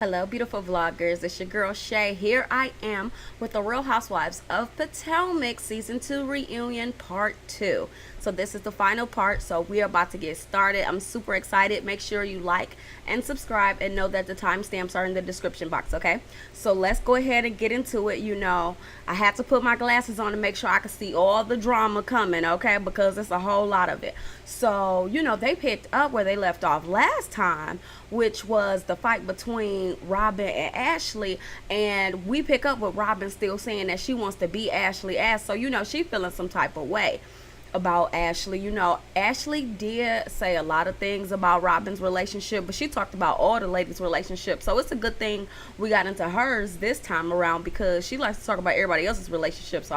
Hello, beautiful vloggers. It's your girl Shay. Here I am with the Real Housewives of Potomac Season 2 Reunion Part 2. So this is the final part, so we are about to get started. I'm super excited. Make sure you like and subscribe and know that the timestamps are in the description box, okay? So let's go ahead and get into it. You know, I had to put my glasses on to make sure I could see all the drama coming, okay? Because it's a whole lot of it. So, you know, they picked up where they left off last time, which was the fight between Robyn and Ashley, and we pick up with Robyn still saying that she wants to be Ashley ass. So, you know, she feeling some type of way about Ashley. You know, Ashley did say a lot of things about Robyn's relationship, but she talked about all the ladies' relationships. So it's a good thing we got into hers this time around, because she likes to talk about everybody else's relationship. So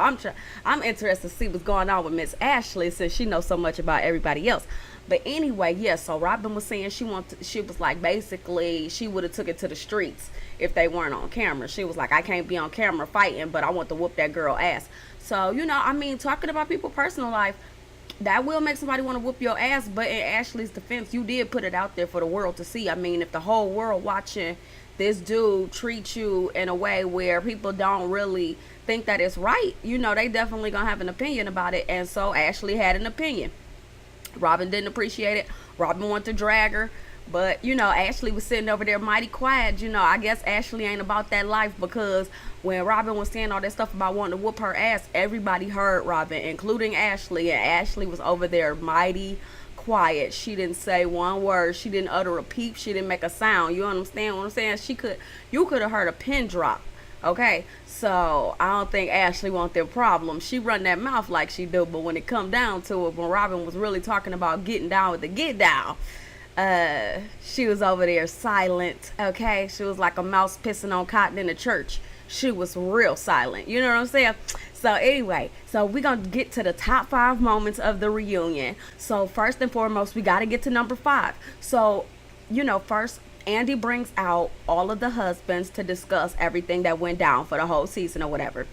I'm interested to see what's going on with Miss Ashley, since she knows so much about everybody else. But anyway, yeah, so Robyn was saying she was like, basically she would have took it to the streets if they weren't on camera. She was like, I can't be on camera fighting, but I want to whoop that girl ass. So, you know, I mean, talking about people's personal life, that will make somebody want to whoop your ass. But in Ashley's defense, you did put it out there for the world to see. I mean, if the whole world watching this dude treat you in a way where people don't really think that it's right, you know, they definitely gonna have an opinion about it. And so Ashley had an opinion. Robyn didn't appreciate it. Robyn wanted to drag her, but you know, Ashley was sitting over there mighty quiet. You know, I guess Ashley ain't about that life, because when Robyn was saying all that stuff about wanting to whoop her ass, everybody heard Robyn, including Ashley, and Ashley was over there mighty quiet. She didn't say one word. She didn't utter a peep. She didn't make a sound. You understand what I'm saying? You could have heard a pin drop. Okay, so I don't think Ashley want their problem. She run that mouth like she do, but when it come down to it, when Robyn was really talking about getting down with the get down, she was over there silent. Okay, she was like a mouse pissing on cotton in a church. She was real silent. You know what I'm saying? So anyway, so we're gonna get to the top 5 moments of the reunion. So first and foremost, we got to get to number 5. So, you know, first, Andy brings out all of the husbands to discuss everything that went down for the whole season or whatever.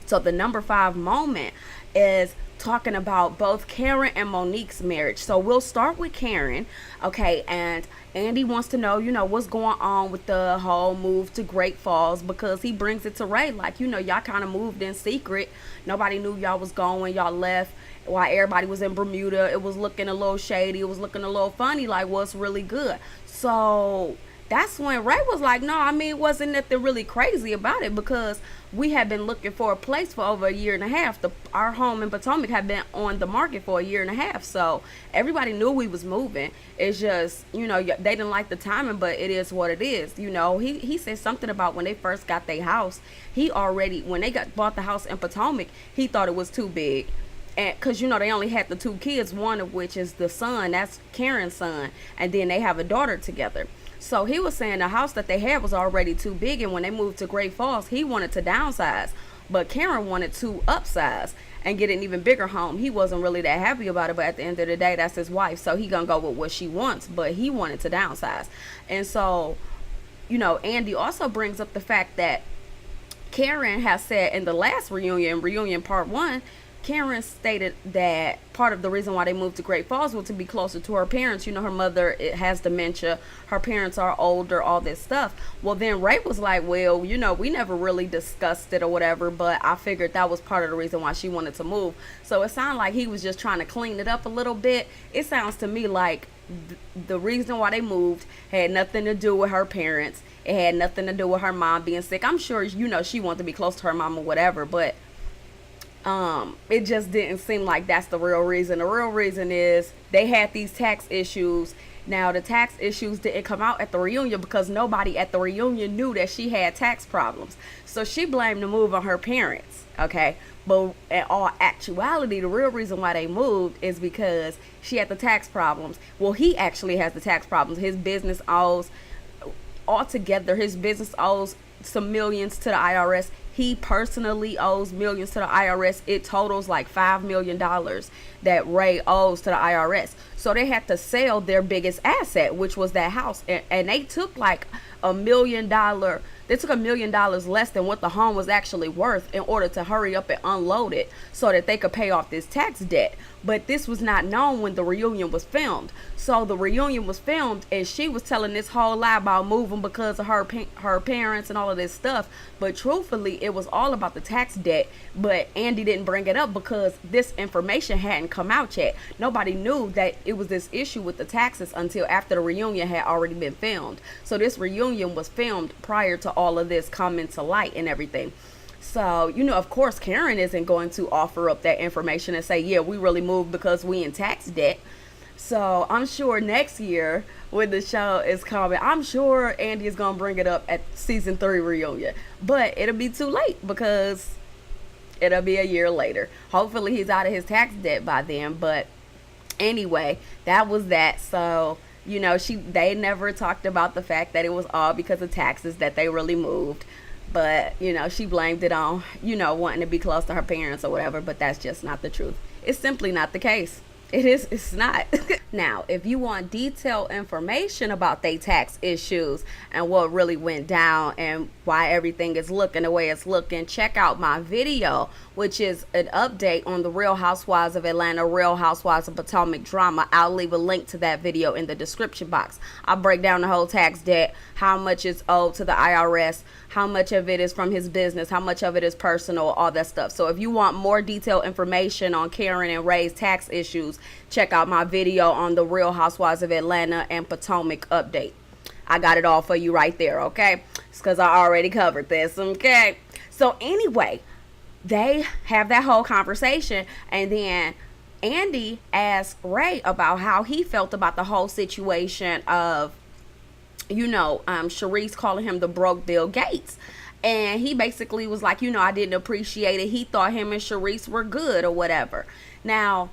So the number 5 moment is talking about both Karen and Monique's marriage. So we'll start with Karen, okay? And Andy wants to know, you know, what's going on with the whole move to Great Falls, because he brings it to Ray like, you know, y'all kind of moved in secret. Nobody knew y'all was going. Y'all left while everybody was in Bermuda. It was looking a little shady. It was looking a little funny, like what's really good. So that's when Ray was like, no, I mean, it wasn't nothing really crazy about it, because we had been looking for a place for over a year and a half. Our home in Potomac had been on the market for a year and a half. So everybody knew we was moving. It's just, you know, they didn't like the timing, but it is what it is. You know, he said something about when they first got their house, when they bought the house in Potomac, he thought it was too big. And because, you know, they only had the 2 kids, one of which is the son, that's Karen's son, and then they have a daughter together. So he was saying the house that they had was already too big, and when they moved to Great Falls, he wanted to downsize, but Karen wanted to upsize and get an even bigger home. He wasn't really that happy about it, but at the end of the day, that's his wife, so he gonna go with what she wants, but he wanted to downsize. And so, you know, Andy also brings up the fact that Karen has said in the last reunion part 1, Karen stated that part of the reason why they moved to Great Falls was to be closer to her parents. You know, her mother has dementia, her parents are older, all this stuff. Well, then Ray was like, well, you know, we never really discussed it or whatever, but I figured that was part of the reason why she wanted to move. So it sounded like he was just trying to clean it up a little bit. It sounds to me like the reason why they moved had nothing to do with her parents. It had nothing to do with her mom being sick. I'm sure, you know, she wanted to be close to her mom or whatever, but it just didn't seem like that's the real reason. The real reason is they had these tax issues. Now, the tax issues didn't come out at the reunion because nobody at the reunion knew that she had tax problems. So she blamed the move on her parents, okay? But in all actuality, the real reason why they moved is because she had the tax problems. Well, he actually has the tax problems. His business owes some millions to the IRS. He personally owes millions to the IRS. It totals like $5 million that Ray owes to the IRS. So they had to sell their biggest asset, which was that house. And they took like $1 million. They took $1 million less than what the home was actually worth in order to hurry up and unload it so that they could pay off this tax debt. But this was not known when the reunion was filmed. So the reunion was filmed and she was telling this whole lie about moving because of her parents and all of this stuff. But truthfully, it was all about the tax debt. But Andy didn't bring it up because this information hadn't come out yet. Nobody knew that it was this issue with the taxes until after the reunion had already been filmed. So this reunion was filmed prior to all of this coming to light and everything. So, of course, Karen isn't going to offer up that information and say, yeah, we really moved because we in tax debt. So I'm sure next year when the show is coming, I'm sure Andy is going to bring it up at season 3 reunion. But it'll be too late because it'll be a year later. Hopefully he's out of his tax debt by then. But anyway, that was that. So, they never talked about the fact that it was all because of taxes that they really moved. But, she blamed it on, wanting to be close to her parents or whatever. But that's just not the truth. It's simply not the case. It's not. Now, if you want detailed information about their tax issues and what really went down and why everything is looking the way it's looking, check out my video, which is an update on the Real Housewives of Atlanta, Real Housewives of Potomac drama. I'll leave a link to that video in the description box. I'll break down the whole tax debt, how much is owed to the IRS, how much of it is from his business, how much of it is personal, all that stuff. So if you want more detailed information on Karen and Ray's tax issues, check out my video on the Real Housewives of Atlanta and Potomac update. I got it all for you right there, okay? It's because I already covered this, okay? So anyway, they have that whole conversation, and then Andy asked Ray about how he felt about the whole situation of, Sharice calling him the broke Bill Gates. And he basically was like, I didn't appreciate it. He thought him and Sharice were good or whatever. Now,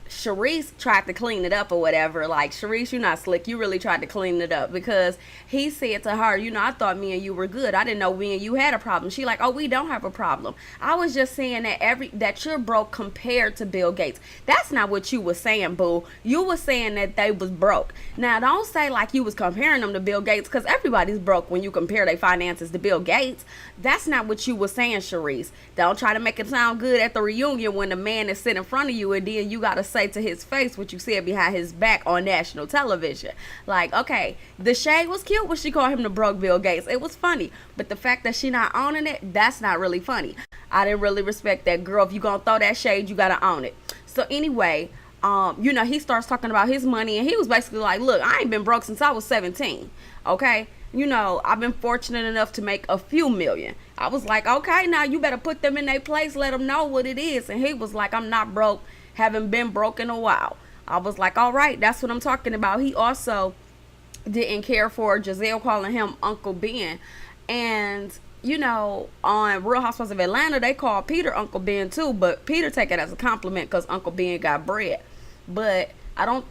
Sharice tried to clean it up or whatever. Like, Sharice, you're not slick. You really tried to clean it up because he said to her, I thought me and you were good. I didn't know me and you had a problem. She like, oh, we don't have a problem. I was just saying that you're broke compared to Bill Gates. That's not what you was saying, boo. You was saying that they was broke. Now, don't say like you was comparing them to Bill Gates, because everybody's broke when you compare their finances to Bill Gates. That's not what you was saying, Sharice. Don't try to make it sound good at the reunion when the man is sitting in front of you and then you got to say to his face what you said behind his back on national television. Like, okay, the shade was cute when she called him the broke Bill Gates. It was funny, but the fact that she not owning it, that's not really funny. I didn't really respect that. Girl, if you gonna throw that shade, you gotta own it. So anyway, he starts talking about his money, and he was basically like, look, I ain't been broke since I was 17, okay? I've been fortunate enough to make a few million. I was like, okay, now you better put them in their place, let them know what it is. And he was like, I'm not broke, haven't been broke in a while. I was like, all right, that's what I'm talking about. He also didn't care for Giselle calling him Uncle Ben. And, on Real Housewives of Atlanta, they call Peter Uncle Ben too. But Peter take it as a compliment because Uncle Ben got bread. But I don't,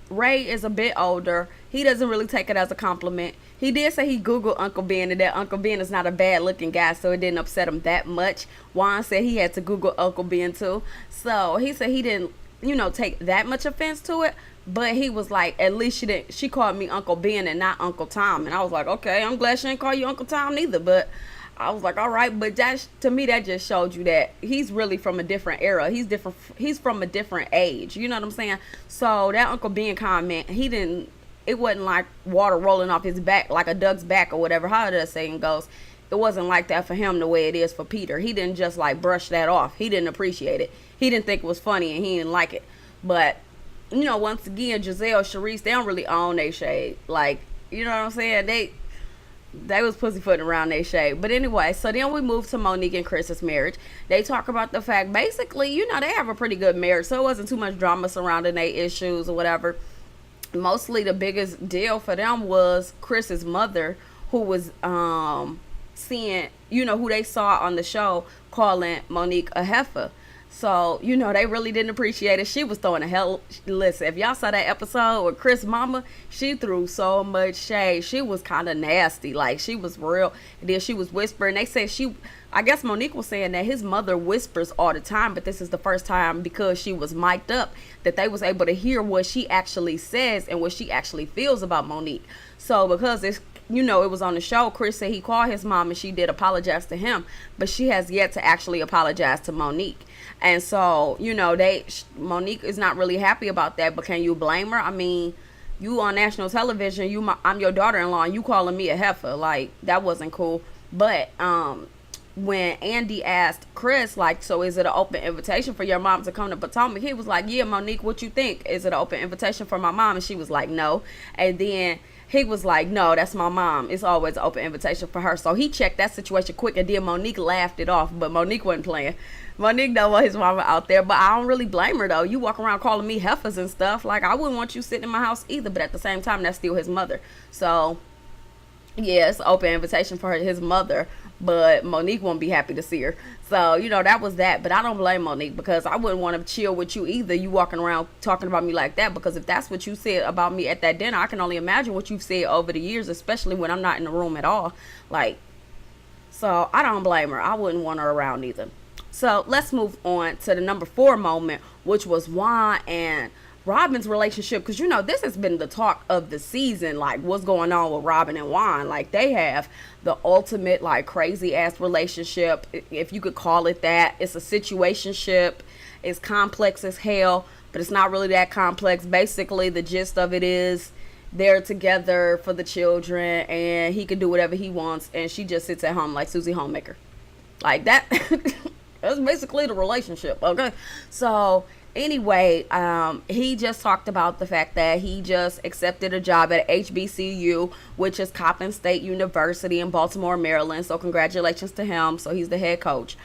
Ray is a bit older. He doesn't really take it as a compliment. He did say he Googled Uncle Ben and that Uncle Ben is not a bad looking guy, so it didn't upset him that much. Juan said he had to Google Uncle Ben too. So he said he didn't, take that much offense to it. But he was like, at least she called me Uncle Ben and not Uncle Tom. And I was like, okay, I'm glad she didn't call you Uncle Tom neither. But I was like, all right. But to me, that just showed you that he's really from a different era. He's from a different age. You know what I'm saying? So that Uncle Ben comment, it wasn't like water rolling off his back, like a duck's back or whatever, how that saying goes. It wasn't like that for him the way it is for Peter. He didn't just like brush that off. He didn't appreciate it. He didn't think it was funny and he didn't like it. But, once again, Giselle, Sharice, they don't really own their shade. Like, you know what I'm saying? They was pussyfooting around their shade. But anyway, so then we move to Monique and Chris's marriage. They talk about the fact, basically, they have a pretty good marriage. So it wasn't too much drama surrounding their issues or whatever. Mostly the biggest deal for them was Chris's mother, who was seeing, who they saw on the show calling Monique a heifer. So, they really didn't appreciate it. She was throwing listen, if y'all saw that episode with Chris' mama, she threw so much shade. She was kind of nasty. Like, she was real. And then she was whispering. They said I guess Monique was saying that his mother whispers all the time, but this is the first time, because she was mic'd up, that they was able to hear what she actually says and what she actually feels about Monique. So because it was on the show. Chris said he called his mom and she did apologize to him, but she has yet to actually apologize to Monique. And so, Monique is not really happy about that, but can you blame her? I mean, you on national television, I'm your daughter-in-law, and you calling me a heifer. Like, that wasn't cool. But when Andy asked Chris, like, so is it an open invitation for your mom to come to Potomac? He was like, yeah, Monique, what you think? Is it an open invitation for my mom? And she was like, no. And then he was like, no, that's my mom. It's always an open invitation for her. So he checked that situation quick, and then Monique laughed it off, but Monique wasn't playing. Monique know what his mama out there, but I don't really blame her, though. You walk around calling me heifers and stuff. Like, I wouldn't want you sitting in my house either, but at the same time, that's still his mother. So, yeah, it's an open invitation for his mother, but Monique won't be happy to see her. So, that was that. But I don't blame Monique, because I wouldn't want to chill with you either, you walking around talking about me like that, because if that's what you said about me at that dinner, I can only imagine what you've said over the years, especially when I'm not in the room at all. Like, so I don't blame her. I wouldn't want her around either. So let's move on to the number 4 moment, which was Juan and Robyn's relationship. Because, this has been the talk of the season. Like, what's going on with Robyn and Juan? Like, they have the ultimate, like, crazy-ass relationship, if you could call it that. It's a situationship. It's complex as hell, but it's not really that complex. Basically, the gist of it is they're together for the children, and he can do whatever he wants, and she just sits at home like Susie Homemaker. Like, that... That's basically the relationship, okay? So, anyway, he just talked about the fact that he just accepted a job at HBCU, which is Coppin State University in Baltimore, Maryland. So, congratulations to him. So, he's the head coach.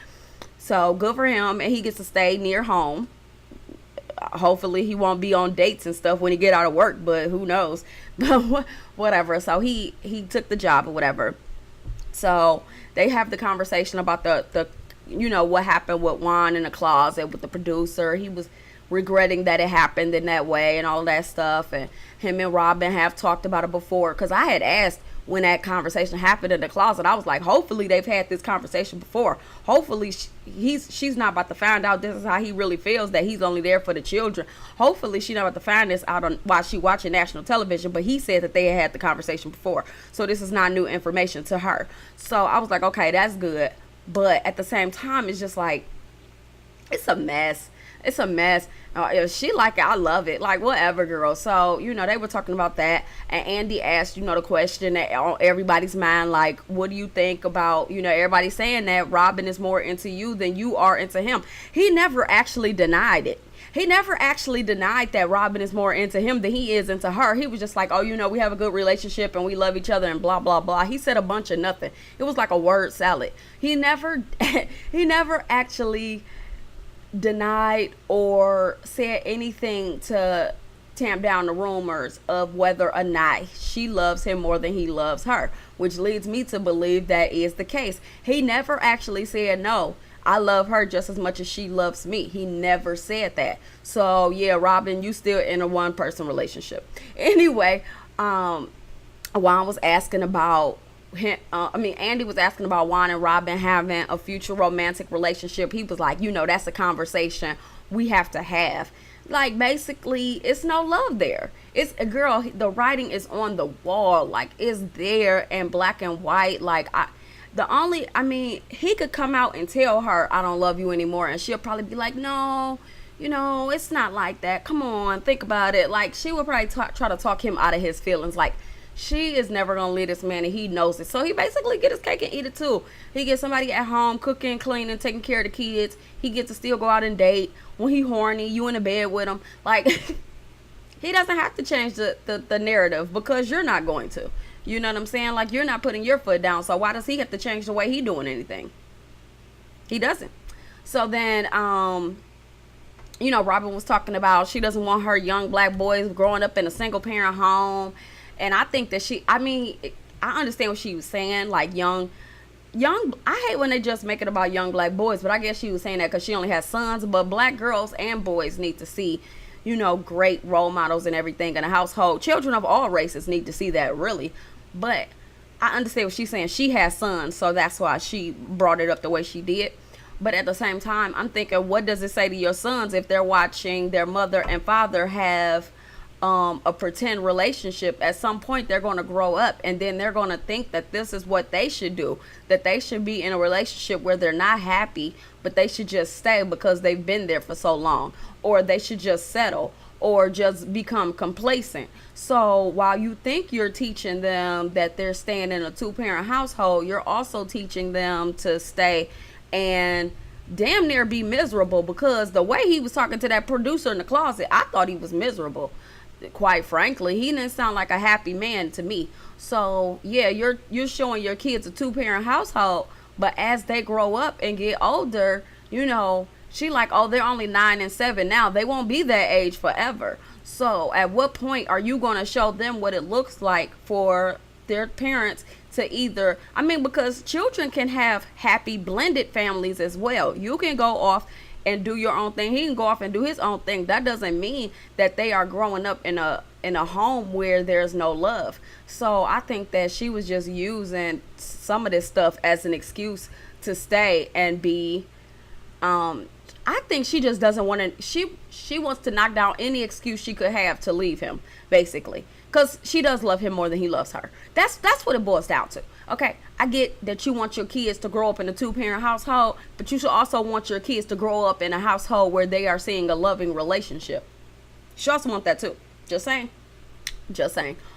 So, good for him. And he gets to stay near home. Hopefully, he won't be on dates and stuff when he get out of work, but who knows? But whatever. So, he took the job or whatever. So, they have the conversation about the what happened with Juan in the closet with the producer. He was regretting that it happened in that way and all that stuff. And him and Robyn have talked about it before. Because I had asked when that conversation happened in the closet, I was like, hopefully they've had this conversation before. Hopefully she's not about to find out this is how he really feels, that he's only there for the children. Hopefully she's not about to find this out on while she watching national television. But he said that they had the conversation before. So this is not new information to her. So I was like, okay, that's good. But at the same time, it's just like, it's a mess. It's a mess. If she like it, I love it. Like, whatever, girl. So, they were talking about that. And Andy asked, the question that on everybody's mind, like, what do you think about, everybody saying that Robyn is more into you than you are into him. He never actually denied it. He never actually denied that Robyn is more into him than he is into her. He was just like, oh, we have a good relationship and we love each other and blah, blah, blah. He said a bunch of nothing. It was like a word salad. He never actually denied or said anything to tamp down the rumors of whether or not she loves him more than he loves her, which leads me to believe that is the case. He never actually said, no, I love her just as much as she loves me. He never said that. So, yeah, Robyn, you still in a one-person relationship. Anyway, Juan was asking about Andy was asking about Juan and Robyn having a future romantic relationship. He was like, that's a conversation we have to have. Like, basically, it's no love there. It's a girl, the writing is on the wall. Like, it's there in black and white. Like, he could come out and tell her, I don't love you anymore. And she'll probably be like, no, it's not like that. Come on, think about it. Like, she would probably try to talk him out of his feelings. Like, she is never going to leave this man, and he knows it. So he basically get his cake and eat it too. He gets somebody at home cooking, cleaning, taking care of the kids. He gets to still go out and date. When he horny, you in the bed with him. Like, he doesn't have to change the narrative, because you're not going to. You know what I'm saying? Like, you're not putting your foot down. So why does he have to change the way he doing anything? He doesn't. So then, Robyn was talking about she doesn't want her young black boys growing up in a single parent home. And I think that I understand what she was saying. Like, young, I hate when they just make it about young black boys. But I guess she was saying that because she only has sons. But black girls and boys need to see, great role models and everything in a household. Children of all races need to see that, really. But I understand what she's saying. She has sons, so that's why she brought it up the way she did. But at the same time, I'm thinking, what does it say to your sons if they're watching their mother and father have a pretend relationship. At some point they're going to grow up, and then they're going to think that this is what they should do, that they should be in a relationship where they're not happy, but they should just stay because they've been there for so long, or they should just settle or just become complacent. So while you think you're teaching them that they're staying in a two-parent household, you're also teaching them to stay and damn near be miserable, because the way he was talking to that producer in the closet, I thought he was miserable. Quite frankly, he didn't sound like a happy man to me. So yeah, you're showing your kids a two-parent household, but as they grow up and get older, she like, oh, they're only 9 and 7 now. They won't be that age forever. So at what point are you going to show them what it looks like for their parents to either, because children can have happy blended families as well. You can go off and do your own thing. He can go off and do his own thing. That doesn't mean that they are growing up in a home where there's no love. So I think that she was just using some of this stuff as an excuse to stay and be I think she just doesn't want to, she wants to knock down any excuse she could have to leave him, basically, because she does love him more than he loves her. That's what it boils down to. Okay, I get that you want your kids to grow up in a two-parent household, but you should also want your kids to grow up in a household where they are seeing a loving relationship. She also want that too. Just saying.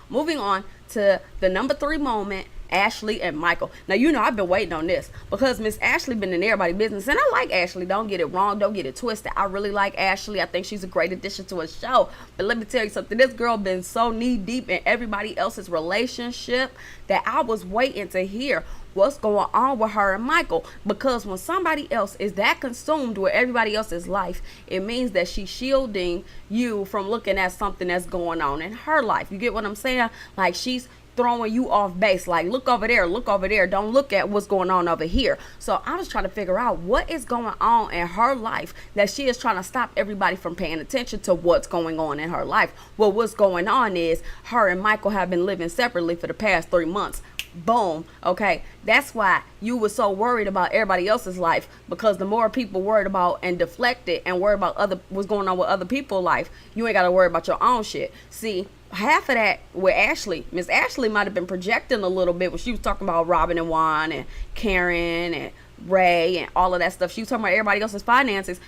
Moving on to the number 3 moment, Ashley and Michael. Now, I've been waiting on this because Miss Ashley been in everybody's business, and I like Ashley. Don't get it wrong. Don't get it twisted. I really like Ashley. I think she's a great addition to a show. But let me tell you something. This girl been so knee deep in everybody else's relationship that I was waiting to hear what's going on with her and Michael, because when somebody else is that consumed with everybody else's life, it means that she's shielding you from looking at something that's going on in her life. You get what I'm saying? Like, she's throwing you off base, like, look over there, don't look at what's going on over here. So I was trying to figure out what is going on in her life that she is trying to stop everybody from paying attention to what's going on in her life. Well, what's going on is her and Michael have been living separately for the past 3 months. Boom. Okay, that's why you were so worried about everybody else's life, because the more people worried about and deflected and worried about what's going on with other people's life, you ain't got to worry about your own shit. See, half of that with Ashley, Miss Ashley might have been projecting a little bit when she was talking about Robyn and Juan and Karen and Ray and all of that stuff. She was talking about everybody else's finances.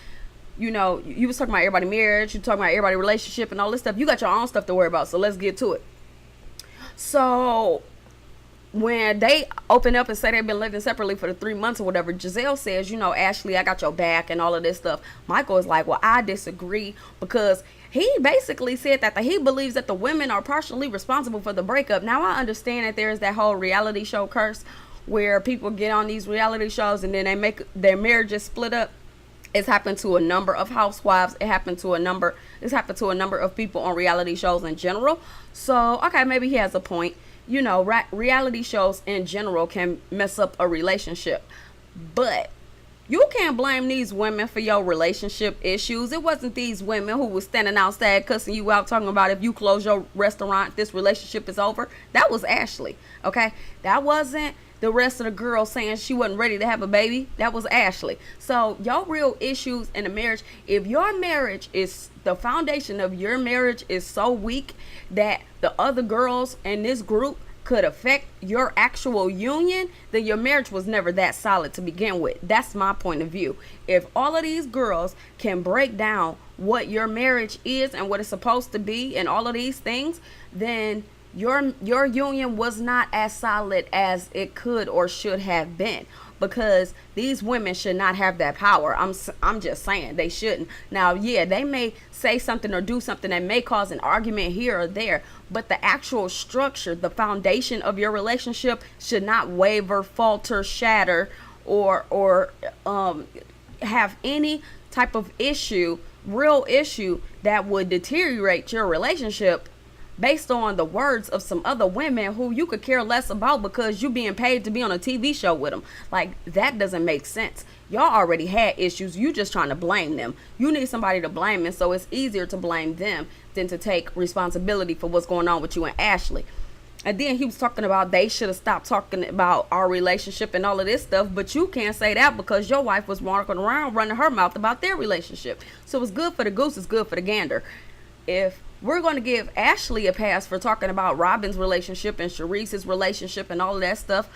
You was talking about everybody's marriage, you talking about everybody's relationship and all this stuff. You got your own stuff to worry about, so let's get to it. So when they open up and say they've been living separately for the 3 months or whatever, Giselle says, Ashley, I got your back and all of this stuff. Michael is like, well, I disagree, because he basically said that he believes that the women are partially responsible for the breakup. Now, I understand that there is that whole reality show curse where people get on these reality shows and then they make their marriages split up. It's happened to a number of housewives. It's happened to a number of people on reality shows in general. So, okay, maybe he has a point. Reality shows in general can mess up a relationship, but you can't blame these women for your relationship issues. It wasn't these women who was standing outside cussing you out, talking about if you close your restaurant, this relationship is over. That was Ashley, okay? That wasn't the rest of the girls saying she wasn't ready to have a baby. That was Ashley. So your real issues in a marriage, if your marriage is, the foundation of your marriage is so weak that the other girls in this group could affect your actual union, then your marriage was never that solid to begin with. That's my point of view. If all of these girls can break down what your marriage is and what it's supposed to be and all of these things, then your union was not as solid as it could or should have been, because these women should not have that power. I'm just saying they shouldn't. Now, yeah, they may say something or do something that may cause an argument here or there, but the actual structure, the foundation of your relationship should not waver, falter, shatter, or have any type of real issue that would deteriorate your relationship based on the words of some other women who you could care less about because you being paid to be on a TV show with them. Like, that doesn't make sense. Y'all already had issues. You just trying to blame them. You need somebody to blame, and so it's easier to blame them than to take responsibility for what's going on with you and Ashley. And then he was talking about they should have stopped talking about our relationship and all of this stuff, but you can't say that because your wife was walking around running her mouth about their relationship. So it's good for the goose, it's good for the gander. If we're going to give Ashley a pass for talking about Robyn's relationship and Sharice's relationship and all of that stuff,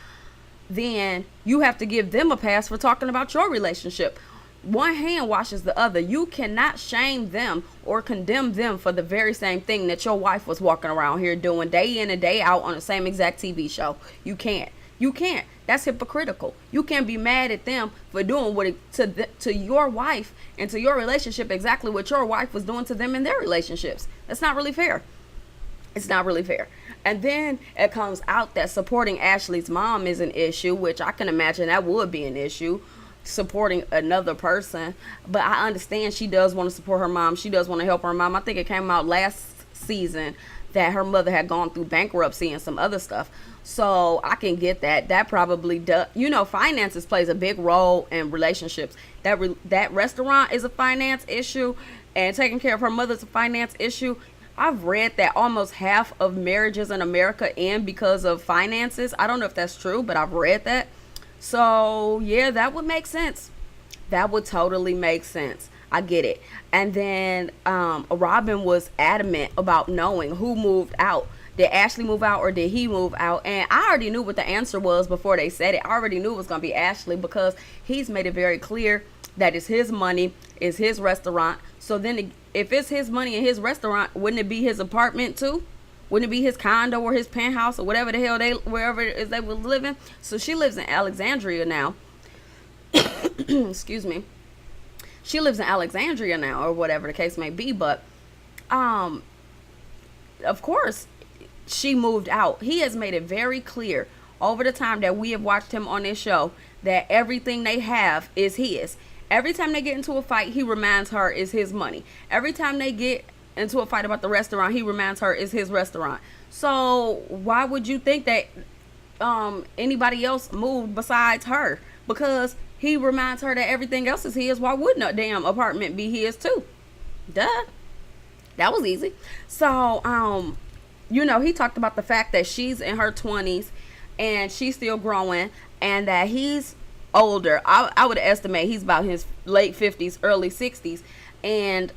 then you have to give them a pass for talking about your relationship. One hand washes the other. You cannot shame them or condemn them for the very same thing that your wife was walking around here doing day in and day out on the same exact TV show. You can't. You can't. That's hypocritical. You can't be mad at them for doing what to your wife and to your relationship exactly what your wife was doing to them in their relationships. That's not really fair. It's not really fair. And then it comes out that supporting Ashley's mom is an issue, which I can imagine that would be an issue, supporting another person. But I understand she does want to support her mom. She does want to help her mom. I think it came out last season that her mother had gone through bankruptcy and some other stuff. So I can get that. That probably does. Finances plays a big role in relationships. That restaurant is a finance issue, and taking care of her mother's a finance issue. I've read that almost half of marriages in America end because of finances. I don't know if that's true, but I've read that. So yeah, that would make sense. That would totally make sense. I get it. And then Robyn was adamant about knowing who moved out. Did Ashley move out or did he move out? And I already knew what the answer was before they said it. I already knew it was going to be Ashley because he's made it very clear that it's his money, it's his restaurant. So then if it's his money and his restaurant, wouldn't it be his apartment too? Wouldn't it be his condo or his penthouse or whatever the hell wherever it is they were living? So she lives in Alexandria now. Excuse me. She lives in Alexandria now, or whatever the case may be. But, of course, she moved out. He has made it very clear over the time that we have watched him on this show that everything they have is his. Every time they get into a fight, he reminds her it's his money. Every time they get into a fight about the restaurant, he reminds her it's his restaurant. So why would you think that anybody else moved besides her? Because he reminds her that everything else is his. Why wouldn't a damn apartment be his too? Duh. That was easy. So, he talked about the fact that she's in her 20s and she's still growing and that he's older. I would estimate he's about his late 50s, early 60s. And,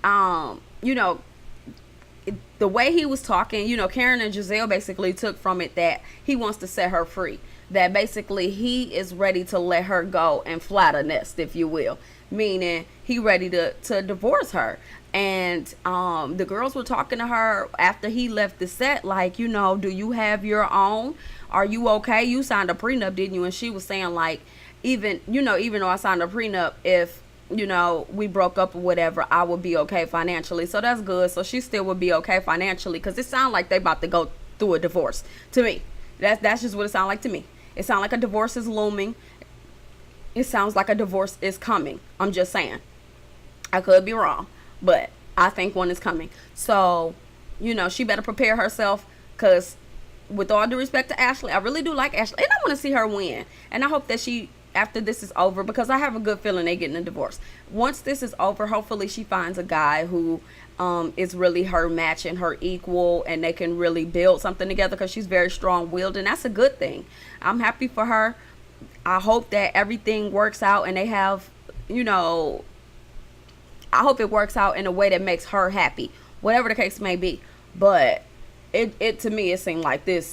the way he was talking, Karen and Giselle basically took from it that he wants to set her free. That basically he is ready to let her go and flat a nest, if you will. Meaning he ready to divorce her. And the girls were talking to her after he left the set, like, do you have your own? Are you okay? You signed a prenup, didn't you? And she was saying, like, even though I signed a prenup, if we broke up or whatever, I would be okay financially. So that's good. So she still would be okay financially, because it sounds like they about to go through a divorce to me. That's just what it sounds like to me. It sounds like a divorce is looming. It sounds like a divorce is coming. I'm just saying. I could be wrong, but I think one is coming. So, she better prepare herself, because with all due respect to Ashley, I really do like Ashley, and I want to see her win. And I hope that she, after this is over, because I have a good feeling they're getting a divorce. Once this is over, hopefully she finds a guy who is really her match and her equal, and they can really build something together, because she's very strong-willed, and that's a good thing. I'm happy for her. I hope that everything works out and they have, I hope it works out in a way that makes her happy, whatever the case may be. But it to me, it seemed like the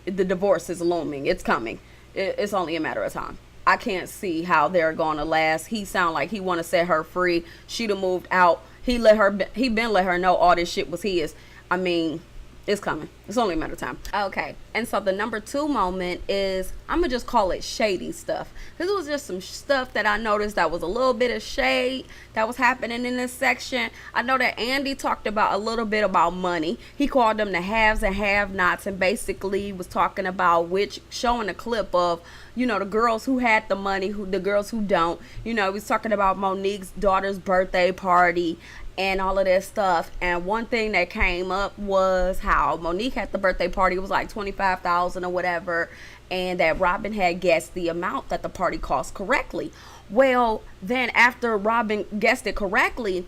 divorce is looming. It's coming. It's only a matter of time. I can't see how they're going to last. He sound like he want to set her free. She'd have moved out. He been let her know all this shit was his. I mean, it's coming. It's only a matter of time. Okay. And so the number 2 moment is, I'm going to just call it shady stuff. This was just some stuff that I noticed that was a little bit of shade that was happening in this section. I know that Andy talked about a little bit about money. He called them the haves and have-nots, and basically was talking about showing a clip of, the girls who had the money, the girls who don't. He was talking about Monique's daughter's birthday party and all of that stuff. And one thing that came up was how Monique had the birthday party. It was like $25,000 or whatever, and that Robyn had guessed the amount that the party cost correctly. Well, then after Robyn guessed it correctly,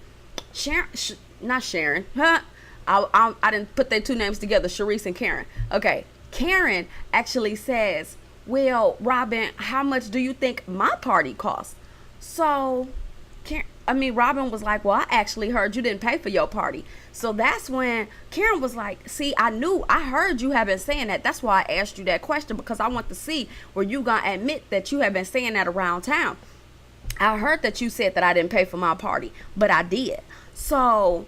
not Sharon, I didn't put their 2 names together, Sharice and Karen. Okay, Karen actually says, well, Robyn, how much do you think my party cost? So Robyn was like, well, I actually heard you didn't pay for your party. So that's when Karen was like, see, I heard you have been saying that. That's why I asked you that question, because I want to see where you gonna admit that you have been saying that around town. I heard that you said that I didn't pay for my party, but I did. So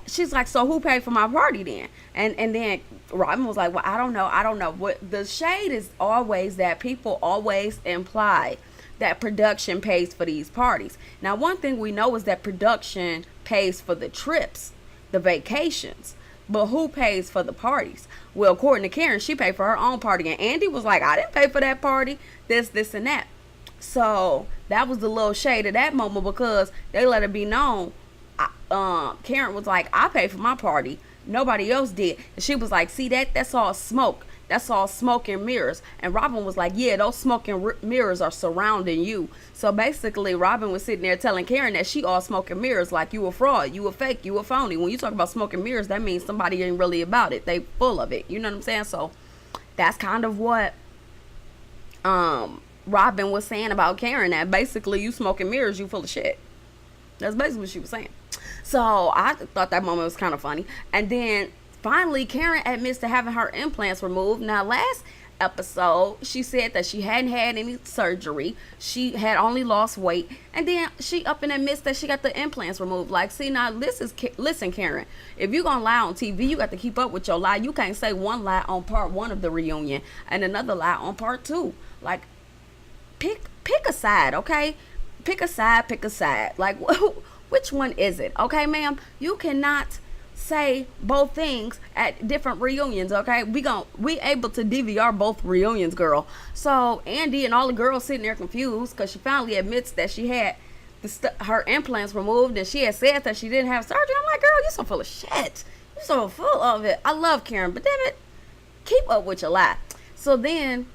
she's like, so who paid for my party then? And then Robyn was like, well, I don't know. What the shade is always that people always imply that production pays for these parties. Now, one thing we know is that production pays for the trips, the vacations, but who pays for the parties? Well, according to Karen, she paid for her own party, and Andy was like, I didn't pay for that party, this, and that. So that was the little shade of that moment, because they let it be known. Karen was like, I paid for my party, nobody else did. And she was like, see, that's all smoke. That's all smoke and mirrors. And Robyn was like, yeah, those smoke and mirrors are surrounding you. So basically, Robyn was sitting there telling Karen that she all smoke and mirrors, like, you a fraud, you a fake, you a phony. When you talk about smoke and mirrors, that means somebody ain't really about it. They full of it. You know what I'm saying? So that's kind of what Robyn was saying about Karen, that basically you smoke and mirrors, you full of shit. That's basically what she was saying. So I thought that moment was kind of funny. And then finally, Karen admits to having her implants removed. Now, last episode, she said that she hadn't had any surgery. She had only lost weight. And then she up and admits that she got the implants removed. Like, see, now, listen, Karen. If you're going to lie on TV, you got to keep up with your lie. You can't say one lie on part 1 of the reunion and another lie on part 2. Like, pick a side, okay? Pick a side. Like, which one is it? Okay, ma'am? You cannot say both things at different reunions, okay? We able to DVR both reunions, girl. So Andy and all the girls sitting there confused, because she finally admits that she had her implants removed, and she had said that she didn't have surgery. I'm like, girl, you're so full of shit. You're so full of it. I love Karen, but damn it, keep up with your lie. So then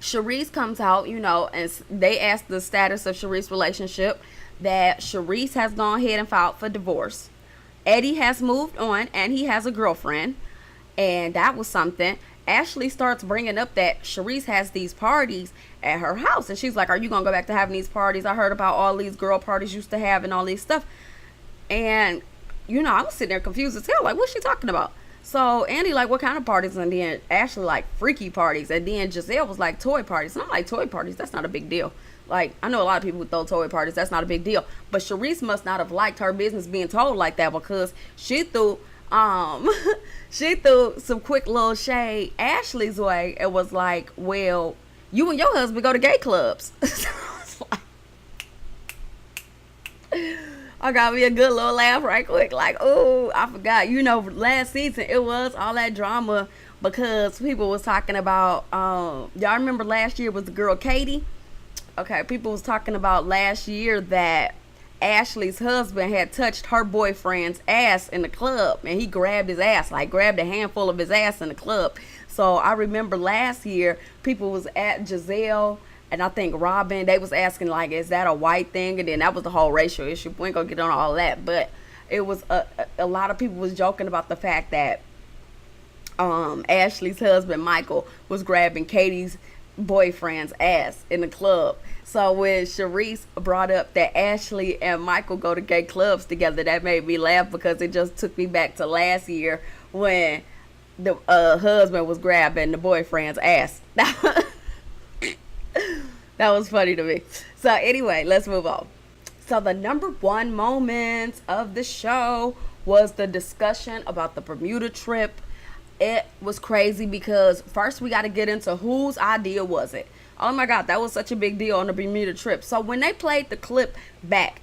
Sharice comes out, and they ask the status of Sharice's relationship, that Sharice has gone ahead and filed for divorce. Eddie has moved on, and he has a girlfriend, and that was something. Ashley starts bringing up that Sharice has these parties at her house, and she's like, are you gonna go back to having these parties? I heard about all these girl parties used to have and all these stuff. And I was sitting there confused as hell, like, what's she talking about? So Andy like, what kind of parties? And then Ashley like, freaky parties. And then Giselle was like, toy parties. And I'm like, toy parties, that's not a big deal. Like, I know a lot of people who throw toy parties. That's not a big deal. But Sharice must not have liked her business being told like that, because she threw some quick little shade Ashley's way and was like, well, you and your husband go to gay clubs. So I was like, I got me a good little laugh right quick. Like, oh, I forgot. Last season it was all that drama because people was talking about, y'all remember last year was the girl Katie? Okay, people was talking about last year that Ashley's husband had touched her boyfriend's ass in the club, and he grabbed his ass, like grabbed a handful of his ass in the club. So I remember last year people was at Giselle and I think Robyn, they was asking like, is that a white thing? And then that was the whole racial issue. We ain't gonna get on all that, but it was a lot of people was joking about the fact that Ashley's husband Michael was grabbing Katie's boyfriend's ass in the club. So when Sharice brought up that Ashley and Michael go to gay clubs together, that made me laugh because it just took me back to last year when the husband was grabbing the boyfriend's ass. That was funny to me. So anyway, let's move on. So the number 1 moment of the show was the discussion about the Bermuda trip. It was crazy because first we got to get into whose idea was it. Oh my God, that was such a big deal on the Bermuda trip. So when they played the clip back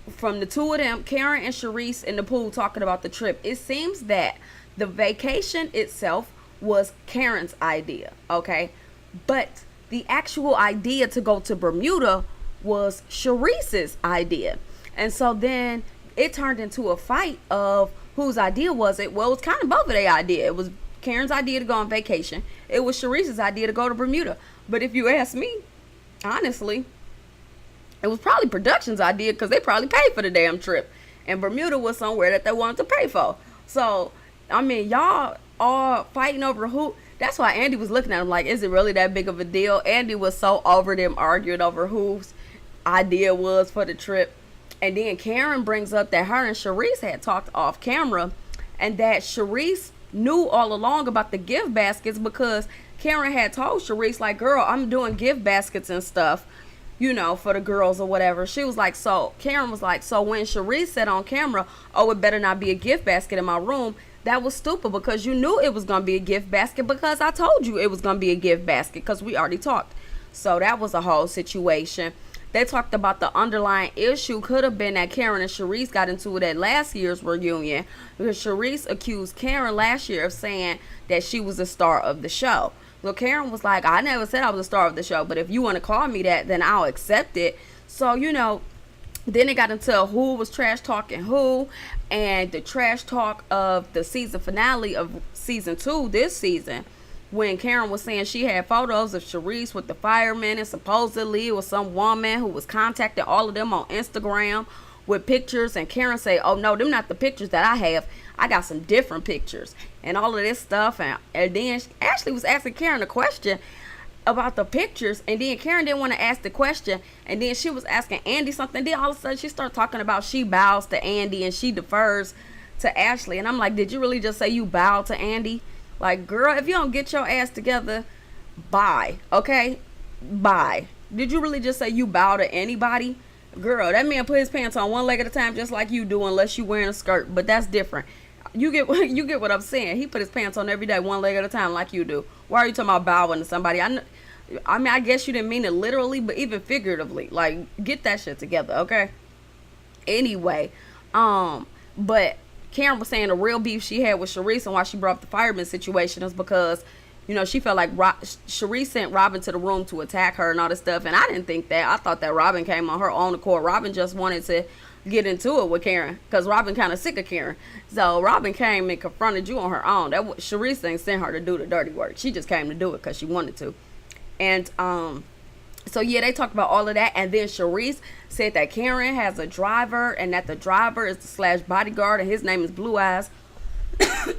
from the two of them, Karen and Sharice in the pool talking about the trip, it seems that the vacation itself was Karen's idea, okay? But the actual idea to go to Bermuda was Sharice's idea. And so then it turned into a fight of whose idea was it? Well, it was kind of both of their idea. It was Karen's idea to go on vacation. It was Sharice's idea to go to Bermuda. But if you ask me, honestly, it was probably production's idea because they probably paid for the damn trip. And Bermuda was somewhere that they wanted to pay for. So, y'all all fighting over who. That's why Andy was looking at him like, is it really that big of a deal? Andy was so over them arguing over whose idea was for the trip. And then Karen brings up that her and Sharice had talked off camera, and that Sharice knew all along about the gift baskets, because Karen had told Sharice, like, girl, I'm doing gift baskets and stuff, you know, for the girls or whatever. She was like, so Karen was like, so when Sharice said on camera, oh, it better not be a gift basket in my room, that was stupid, because you knew it was going to be a gift basket, because I told you it was going to be a gift basket, because we already talked. So that was a whole situation. They talked about the underlying issue could have been that Karen and Sharice got into it at last year's reunion, because Sharice accused Karen last year of saying that she was the star of the show. Well, Karen was like, I never said I was the star of the show, but if you want to call me that, then I'll accept it. So, you know, then it got into who was trash talking who, and the trash talk of the season finale of season 2 this season, when Karen was saying she had photos of Sharice with the firemen, and supposedly it was some woman who was contacting all of them on Instagram with pictures, and Karen said, oh no, them not the pictures that I have, I got some different pictures, and all of this stuff. And then Ashley was asking Karen a question about the pictures, and then Karen didn't want to ask the question, and then she was asking Andy something. Then all of a sudden she started talking about she bows to Andy and she defers to Ashley, and I'm like, did you really just say you bow to Andy? Like, girl, if you don't get your ass together, bye. Okay? Bye. Did you really just say you bow to anybody? Girl, that man put his pants on one leg at a time just like you do, unless you wearing a skirt. But that's different. You get what I'm saying. He put his pants on every day, one leg at a time, like you do. Why are you talking about bowing to somebody? I mean, I guess you didn't mean it literally, but even figuratively. Like, get that shit together, okay? Anyway, but Karen was saying the real beef she had with Sharice, and why she brought up the fireman situation, is because, you know, she felt like Sharice sent Robyn to the room to attack her and all this stuff. And I didn't think that. I thought that Robyn came on her own accord. Robyn just wanted to get into it with Karen, because Robyn kind of sick of Karen. So Robyn came and confronted you on her own. That Sharice ain't sent her to do the dirty work. She just came to do it because she wanted to. And so yeah, they talked about all of that. And then Sharice said that Karen has a driver, and that the driver is the slash bodyguard, and his name is Blue Eyes.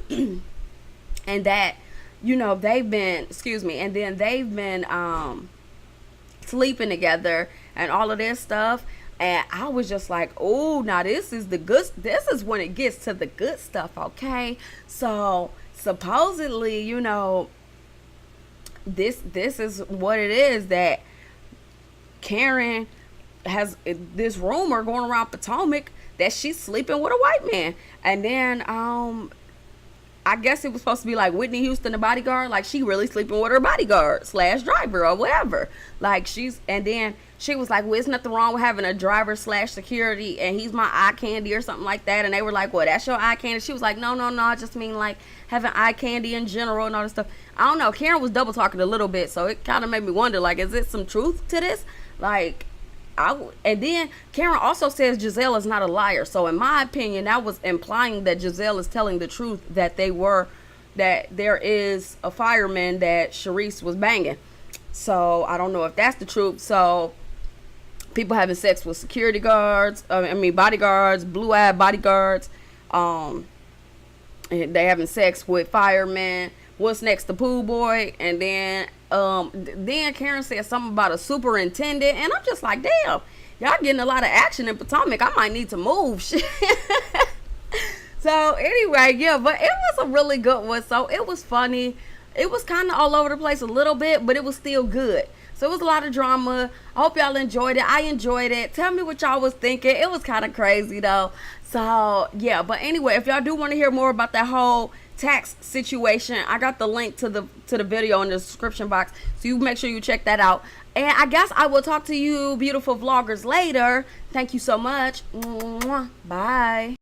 And that, you know, they've been, and then they've been sleeping together and all of this stuff. And I was just like, oh, now this is when it gets to the good stuff, okay? So supposedly, you know, this is what it is, that Karen has this rumor going around Potomac that she's sleeping with a white man. And then I guess it was supposed to be like Whitney Houston, the bodyguard, like she really sleeping with her bodyguard slash driver or whatever. Like and then she was like, well, there's nothing wrong with having a driver slash security, and he's my eye candy or something like that. And they were like, well, that's your eye candy? She was like, no, I just mean like having eye candy in general and all this stuff. I don't know. Karen was double talking a little bit, so it kind of made me wonder, like, is it some truth to this? Like, and then Karen also says Giselle is not a liar. So in my opinion, that was implying that Giselle is telling the truth, that there is a fireman that Sharice was banging. So I don't know if that's the truth. So people having sex with security guards, bodyguards, blue-eyed bodyguards, and they having sex with firemen. What's next? The pool boy. And then Karen said something about a superintendent, and I'm just like, damn, y'all getting a lot of action in Potomac. I might need to move. So anyway, yeah, but it was a really good one. So it was funny. It was kind of all over the place a little bit, but it was still good. So it was a lot of drama. I hope y'all enjoyed it. I enjoyed it. Tell me what y'all was thinking. It was kind of crazy though. So yeah, but anyway, if y'all do want to hear more about that whole tax situation, I got the link to the video in the description box, so you make sure you check that out. And I guess I will talk to you beautiful vloggers later. Thank you so much. Bye.